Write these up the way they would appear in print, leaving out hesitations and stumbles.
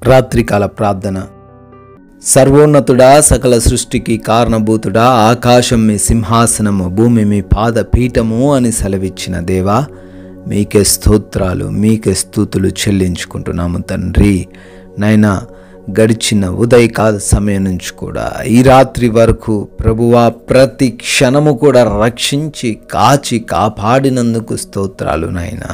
రాత్రికాల ప్రార్థన. సర్వోన్నతుడా, సకల సృష్టికి కారణభూతుడా, ఆకాశం మీ సింహాసనము, భూమి మీ పాదపీఠము అని సెలవిచ్చిన దేవా, మీకే స్తోత్రాలు, మీకే స్తుతులు చెల్లించుకుంటున్నాము తండ్రి. నైనా గడిచిన ఉదయకాల సమయం నుంచి కూడా ఈ రాత్రి వరకు ప్రభువా ప్రతి క్షణము కూడా రక్షించి కాచి కాపాడినందుకు స్తోత్రాలు నాయనా.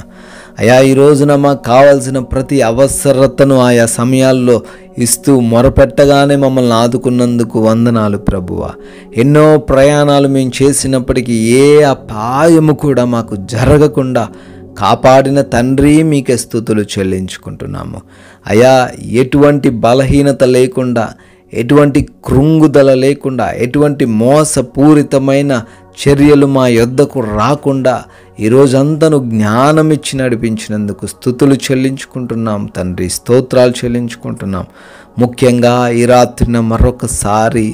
అయా ఈ రోజున మాకు కావాల్సిన ప్రతి అవసరతను ఆయా సమయాల్లో ఇస్తూ మొరపెట్టగానే మమ్మల్ని ఆదుకున్నందుకు వందనాలు ప్రభువా. ఎన్నో ప్రయాణాలు మేము చేసినప్పటికీ ఏ అపాయము కూడా మాకు జరగకుండా కాపాడిన తండ్రి, మీకే స్తుతులు చెల్లించుకుంటున్నాము. అయా ఎటువంటి బలహీనత లేకుండా, ఎటువంటి కృంగుదల లేకుండా, ఎటువంటి మోసపూరితమైన చర్యలు మా యొద్దకు రాకుండా ఈరోజంతను జ్ఞానం ఇచ్చి నడిపించినందుకు స్తుతులు చెల్లించుకుంటున్నాం తండ్రి, స్తోత్రాలు చెల్లించుకుంటున్నాం. ముఖ్యంగా ఈ రాత్రిన మరొకసారి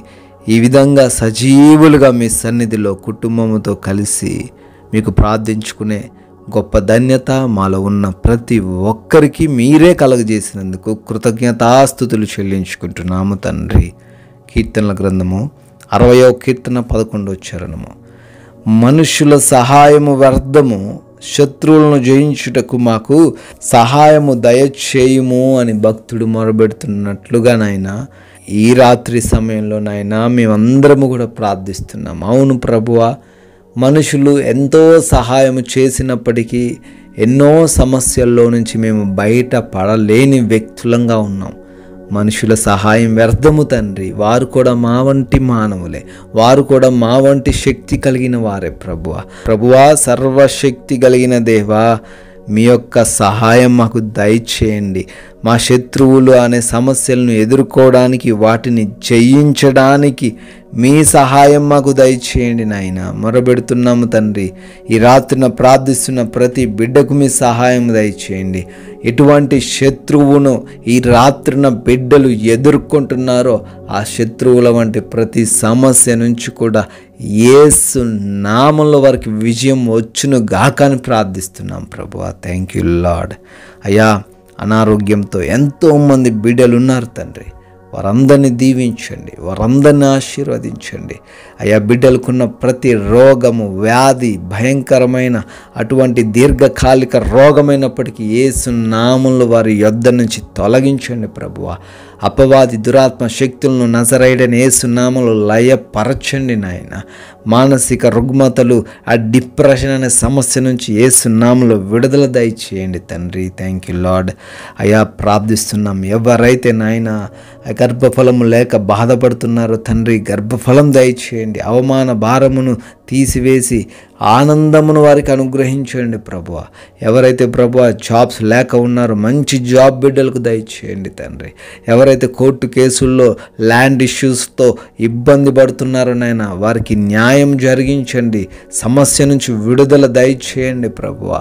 ఈ విధంగా సజీవులుగా మీ సన్నిధిలో కుటుంబముతో కలిసి మీకు ప్రార్థించుకునే గొప్ప ధన్యత మాలో ఉన్న ప్రతి ఒక్కరికి మీరే కలగజేసినందుకు కృతజ్ఞతాస్తుతులు చెల్లించుకుంటున్నాము తండ్రి. కీర్తనల గ్రంథము 60వ కీర్తన 11వ చరణము. మనుషుల సహాయము వ్యర్థము, శత్రువులను జయించుటకు మాకు సహాయము దయచేయుము అని భక్తుడు మొరబెడుతున్నట్లుగా నాయనా ఈ రాత్రి సమయంలో నాయనా మేమందరము కూడా ప్రార్థిస్తున్నాం. అవును ప్రభువా, మనుషులు ఎంతో సహాయం చేసినప్పటికీ ఎన్నో సమస్యల్లో నుంచి మేము బయట పడలేని వ్యక్తులంగా ఉన్నాం. మనుషుల సహాయం వ్యర్థము తండ్రి. వారు కూడా మా వంటి మానవులే, వారు కూడా మా వంటి శక్తి కలిగిన వారే ప్రభువా సర్వశక్తి కలిగిన దేవా, మీ యొక్క సహాయం మాకు దయచేయండి. మా శత్రువులు అనే సమస్యలను ఎదుర్కోవడానికి, వాటిని జయించడానికి మీ సహాయం మాకు దయచేయండి నాయన. మొరబెడుతున్నాము తండ్రి. ఈ రాత్రిన ప్రార్థిస్తున్న ప్రతి బిడ్డకు మీ సహాయం దయచేయండి. ఎటువంటి శత్రువును ఈ రాత్రిన బిడ్డలు ఎదుర్కొంటున్నారో ఆ శత్రువుల వంటి ప్రతి సమస్య నుంచి కూడా యేసు నామంలో వారికి విజయం వచ్చును గాక అని ప్రార్థిస్తున్నాం ప్రభువా. Thank you lord. అయ్యా అనారోగ్యంతో ఎంతోమంది బిడ్డలు ఉన్నారు తండ్రి, వారందరినీ దీవించండి, వారందరినీ ఆశీర్వదించండి. అయా బిడ్డలకున్న ప్రతి రోగము, వ్యాధి, భయంకరమైన అటువంటి దీర్ఘకాలిక రోగమైనప్పటికీ యేసు నామములో వారి యొద్ద నుంచి తొలగించండి ప్రభువా. అపవాది దురాత్మ శక్తులను నజరేయుడైన యేసు నామములో లయపరచండి నాయన. మానసిక రుగ్మతలు, ఆ డిప్రెషన్ అనే సమస్య నుంచి యేసు నామములో విడుదల దయచేయండి తండ్రి. Thank you lord. అయా ప్రార్థిస్తున్నాం, ఎవరైతే నాయన గర్భఫలము లేక బాధపడుతున్నారో తండ్రి, గర్భఫలం దయచేయండి. అవమాన భారమును తీసివేసి ఆనందమును వారికి అనుగ్రహించండి ప్రభువా. ఎవరైతే ప్రభువా జాబ్స్ లేక ఉన్నారో మంచి జాబ్ బిడ్డలకు దయచేయండి తండ్రి. ఎవరైతే కోర్టు కేసుల్లో ల్యాండ్ ఇష్యూస్తో ఇబ్బంది పడుతున్నారో నాయన, వారికి న్యాయం జరిగించండి, సమస్య నుంచి విడుదల దయచేయండి ప్రభువా.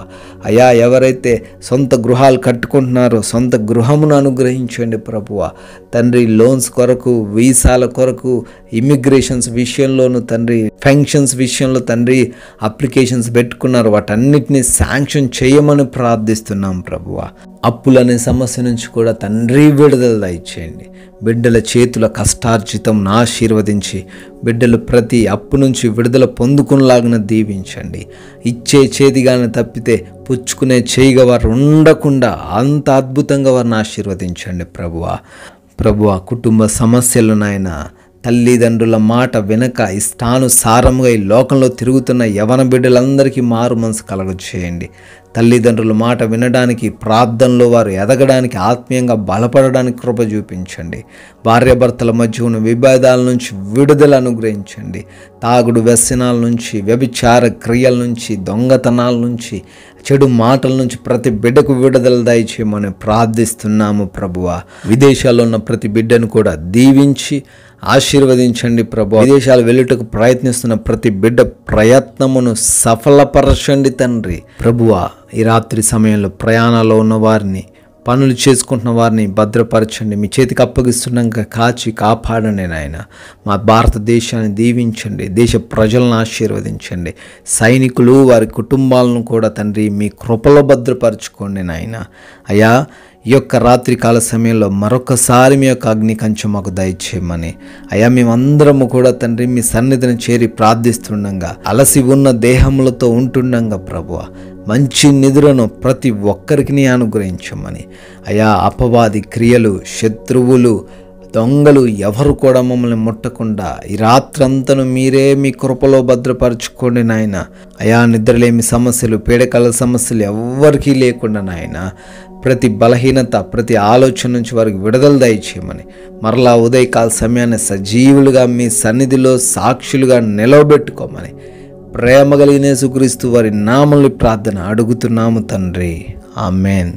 అయా ఎవరైతే సొంత గృహాలు కట్టుకుంటున్నారో సొంత గృహమును అనుగ్రహించండి ప్రభువా. తండ్రి లోన్స్ కొరకు, వీసాల కొరకు, ఇమిగ్రేషన్స్ విషయంలోను తండ్రి, ఫంక్షన్స్ విషయంలో తండ్రి అప్లికేషన్స్ పెట్టుకున్నారు, వాటన్నిటిని శాంక్షన్ చేయమని ప్రార్థిస్తున్నాం ప్రభువా. అప్పులనే సమస్య నుంచి కూడా తండ్రి విడుదల దయచేయండి. బిడ్డల చేతుల కష్టార్జితం ఆశీర్వదించి బిడ్డలు ప్రతి అప్పు నుంచి విడుదల పొందుకునేలాగా దీవించండి. ఇచ్చే చేతిగానే తప్పితే పుచ్చుకునే చేయిగా వారు ఉండకుండా అంత అద్భుతంగా వారిని ఆశీర్వదించండి ప్రభువా. కుటుంబ సమస్యలు నాయన, తల్లిదండ్రుల మాట వెనక ఇష్టానుసారంగా ఈ లోకంలో తిరుగుతున్న యవన బిడ్డలందరికీ మారు మనసు కలగచేయండి. తల్లిదండ్రుల మాట వినడానికి, ప్రార్థనలో వారు ఎదగడానికి, ఆత్మీయంగా బలపడడానికి కృప చూపించండి. భార్యాభర్తల మధ్య ఉన్న విభేదాల నుంచి విడుదల అనుగ్రహించండి. తాగుడు వ్యసనాల నుంచి, వ్యభిచార క్రియల నుంచి, దొంగతనాల నుంచి, చెడు మాటల నుంచి ప్రతి బిడ్డకు విడుదల దయచేయమని ప్రార్థిస్తున్నాము ప్రభువా. విదేశాల్లో ఉన్న ప్రతి బిడ్డను కూడా దీవించి ఆశీర్వదించండి ప్రభువా. విదేశాలు వెళ్ళుటకు ప్రయత్నిస్తున్న ప్రతి బిడ్డ ప్రయత్నమును సఫలపరచండి తండ్రి. ప్రభువా ఈ రాత్రి సమయంలో ప్రయాణాల్లో ఉన్న వారిని, పనులు చేసుకుంటున్న వారిని భద్రపరచండి. మీ చేతికి అప్పగిస్తున్నాక కాచి కాపాడండి నాయన. మా భారతదేశాన్ని దీవించండి, దేశ ప్రజలను ఆశీర్వదించండి. సైనికులు, వారి కుటుంబాలను కూడా తండ్రి మీ కృపలో భద్రపరచుకోండి నాయన. అయ్యా ఈ యొక్క రాత్రికాల సమయంలో మరొకసారి మీ యొక్క అగ్ని కంచె మాకు దయచేయమని అయ్యా, మేమందరము కూడా తండ్రి మీ సన్నిధిని చేరి ప్రార్థిస్తుండగా, అలసి ఉన్న దేహములతో ఉంటుండగా ప్రభువా, మంచి నిద్రను ప్రతి ఒక్కరికి అనుగ్రహించమని అయ్యా, అపవాది క్రియలు, శత్రువులు, దొంగలు ఎవరు కూడా మమ్మల్ని ముట్టకుండా ఈ రాత్రంతను మీరే మీ కృపలో భద్రపరచుకోండి నాయన. అయా, నిద్రలేమి సమస్యలు, పీడకల సమస్యలు ఎవ్వరికీ లేకుండా నాయన, ప్రతి బలహీనత, ప్రతి ఆలోచన నుంచి వారికి విడుదల దయచేయమని, మరలా ఉదయకాల సమయాన్ని సజీవులుగా మీ సన్నిధిలో సాక్షులుగా నిలవబెట్టుకోమని ప్రేమ కలిగిన యేసుక్రీస్తు వారి నామములో ప్రార్థన అడుగుతున్నాము తండ్రి. ఆమేన్.